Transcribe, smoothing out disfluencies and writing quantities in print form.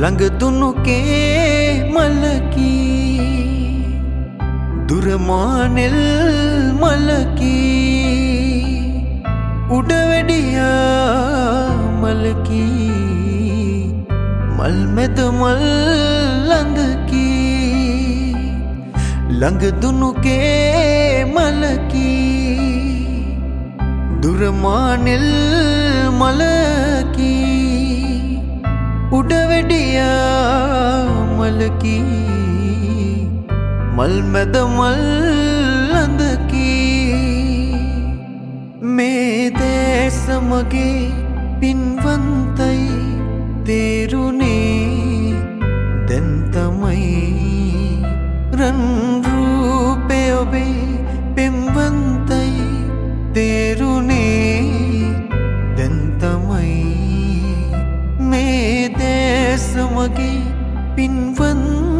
ළඟ දුනුකේ මලකී දුරමානෙල් මලකී උඩ වැඩියා මලකී මල් මැද මල් ළඟකී ළඟ දුනුකේ මලකී දුරමානෙල් මලකී උඩ වැඩියා මලකී මල් මැද මල් ළඟකී මේ දේශ මගේ පින්වන්තයි තේරුනේ දැන් තමයි රන් රූපේ ඔබේ පෙම්වන්තයි තේරුනේ දැන් තමයි මේ දේශ මගේ පින්වන්තයි